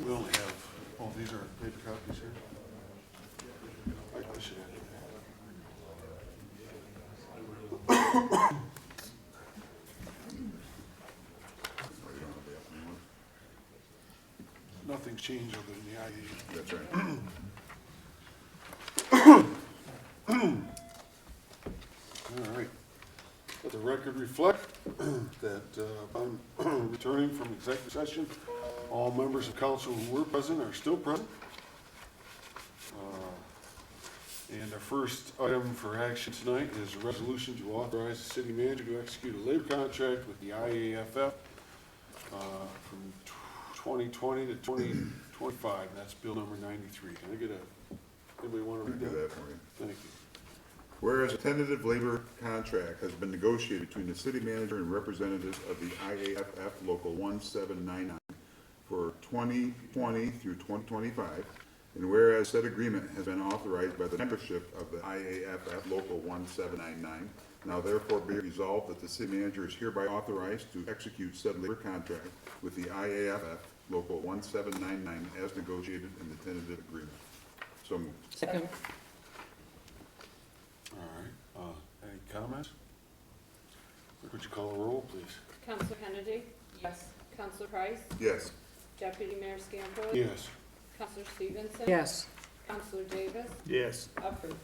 We only have, oh, these are paper copies here? I should have that. Nothing's changed other than the IA. That's right. All right. Let the record reflect that upon returning from executive session, all members of council who were present are still present. And our first item for action tonight is a resolution to authorize the city manager to execute a labor contract with the IAFF from 2020 to 2025. That's bill number 93. Can I get anybody want to read Do that? that for you. Thank you. Whereas a tentative labor contract has been negotiated between the city manager and representatives of the IAFF Local 1799 for 2020 through 2025, and whereas said agreement has been authorized by the membership of the IAFF Local 1799, now therefore be resolved that the city manager is hereby authorized to execute said labor contract with the IAFF Local 1799 as negotiated in the tentative agreement. So moved. Second. All right. Any comments? Would you call a roll, please? Counselor Kennedy? Yes. Counselor Price? Yes. Deputy Mayor Scampo? Yes. Counselor Stevenson? Yes. Counselor Davis? Yes. Approved.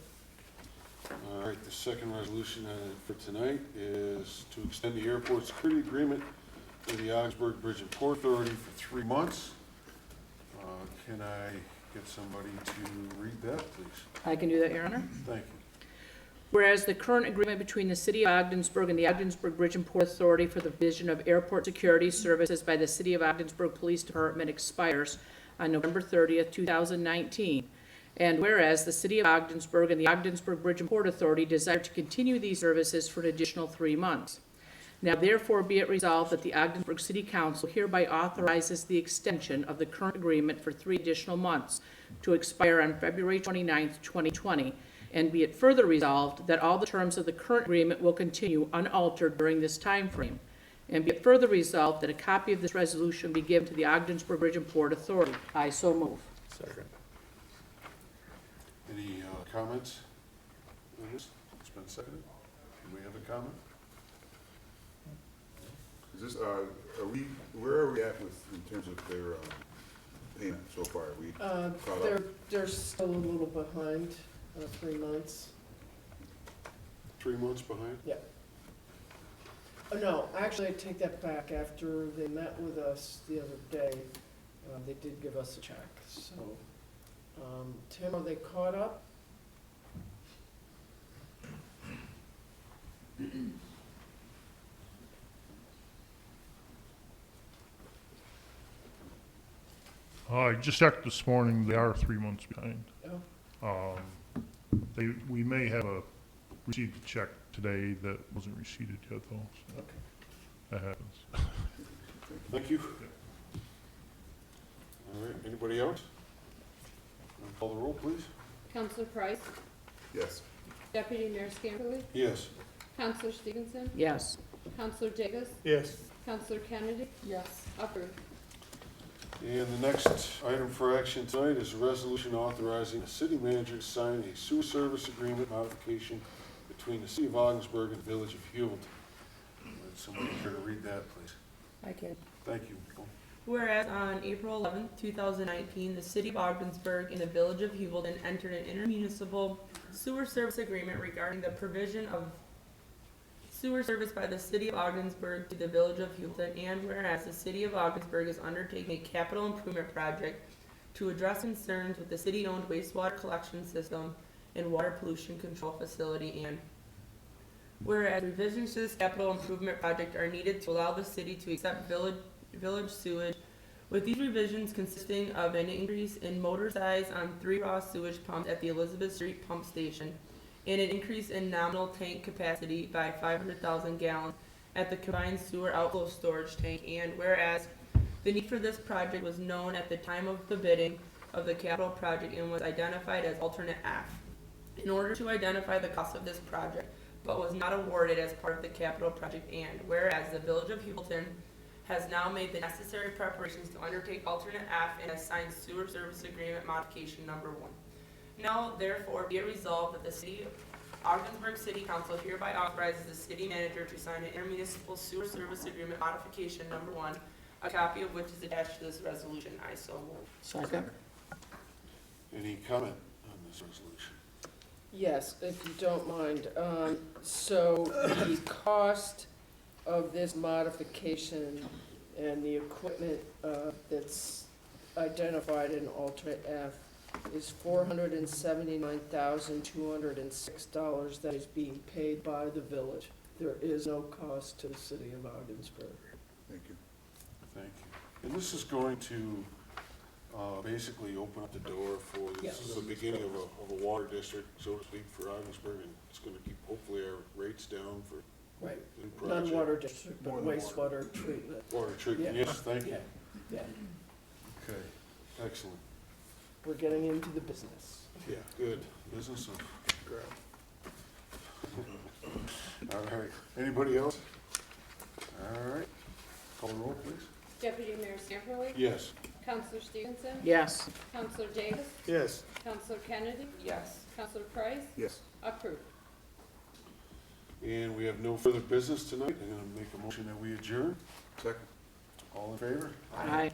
All right, the second resolution for tonight is to extend the airport security agreement with the Augsburg Bridge and Port Authority for 3 months. Can I get somebody to read that, please? I can do that, Your Honor. Thank you. Whereas the current agreement between the City of Ogdensburg and the Ogdensburg Bridge and Port Authority for the provision of airport security services by the City of Ogdensburg Police Department expires on November 30th, 2019. And whereas the City of Ogdensburg and the Ogdensburg Bridge and Port Authority desire to continue these services for an additional 3 months. Now therefore be it resolved that the Ogdensburg City Council hereby authorizes the extension of the current agreement for 3 additional months to expire on February 29th, 2020. And be it further resolved that all the terms of the current agreement will continue unaltered during this time frame. And be it further resolved that a copy of this resolution be given to the Ogdensburg Bridge and Port Authority. I so move. Second. Any comments on this? It's been seconded. Do we have a comment? Is this, where are we at with, in terms of their, payment so far? Are we caught up? They're still a little behind, 3 months. 3 months behind? Yeah. Oh, no, actually, I take that back. After they met with us the other day, they did give us a check, so. Tim, are they caught up? I just checked this morning, they are 3 months behind. Oh, We may have received a check today that wasn't received yet though, so okay. that happens. Thank you. All right, anybody else? Call the roll, please. Counselor Price? Yes. Deputy Mayor Scamperly? Yes. Counselor Stevenson? Yes. Counselor Davis? Yes. Counselor Kennedy? Yes. Approved. And the next item for action tonight is a resolution authorizing the city manager to sign a sewer service agreement modification between the city of Ogdensburg and the village of Hewlett. Would somebody care to read that, please? I can. Thank you. Whereas on April 11, 2019, the City of Ogdensburg and the Village of Hewlett entered an intermunicipal sewer service agreement regarding the provision of sewer service by the City of Ogdensburg to the Village of Hewlett, and whereas the City of Ogdensburg is undertaking a capital improvement project to address concerns with the city-owned wastewater collection system and water pollution control facility, and Whereas revisions to this capital improvement project are needed to allow the city to accept village sewage, with these revisions consisting of an increase in motor size on 3 raw sewage pumps at the Elizabeth Street Pump Station, and an increase in nominal tank capacity by 500,000 gallons at the combined sewer outflow storage tank. And whereas the need for this project was known at the time of the bidding of the capital project and was identified as alternate F. In order to identify the cost of this project, but was not awarded as part of the capital project. And whereas the Village of Hubleton has now made the necessary preparations to undertake alternate F and has signed sewer service agreement modification number 1. Now therefore be it resolved that the City of Ogdensburg City Council hereby authorizes the city manager to sign an intermunicipal sewer service agreement modification number 1, a copy of which is attached to this resolution. I so move. Second. Any comment on this resolution? Yes, if you don't mind. So the cost of this modification and the equipment that's identified in alternate F is $479,206 that is being paid by the village. There is no cost to the city of Ogdensburg. Thank you. Thank you. And this is going to basically open up the door for, this is the beginning of a water district, so to speak, for Ogdensburg, and it's gonna keep hopefully our rates down for Right. new projects. Non-water district, but More than wastewater treatment. Water treatment, Yeah. yes, thank you. Yeah, yeah. Okay, excellent. We're getting into the business. Yeah, good. Business of crap. All right, anybody else? All right, call the roll, please. Deputy Mayor Scamperly? Yes. Counselor Stevenson? Yes. Counselor Davis? Yes. Counselor Kennedy? Yes. Counselor Price? Yes. Approved. And we have no further business tonight. I'm gonna make a motion that we adjourn. Second. All in favor? Aye.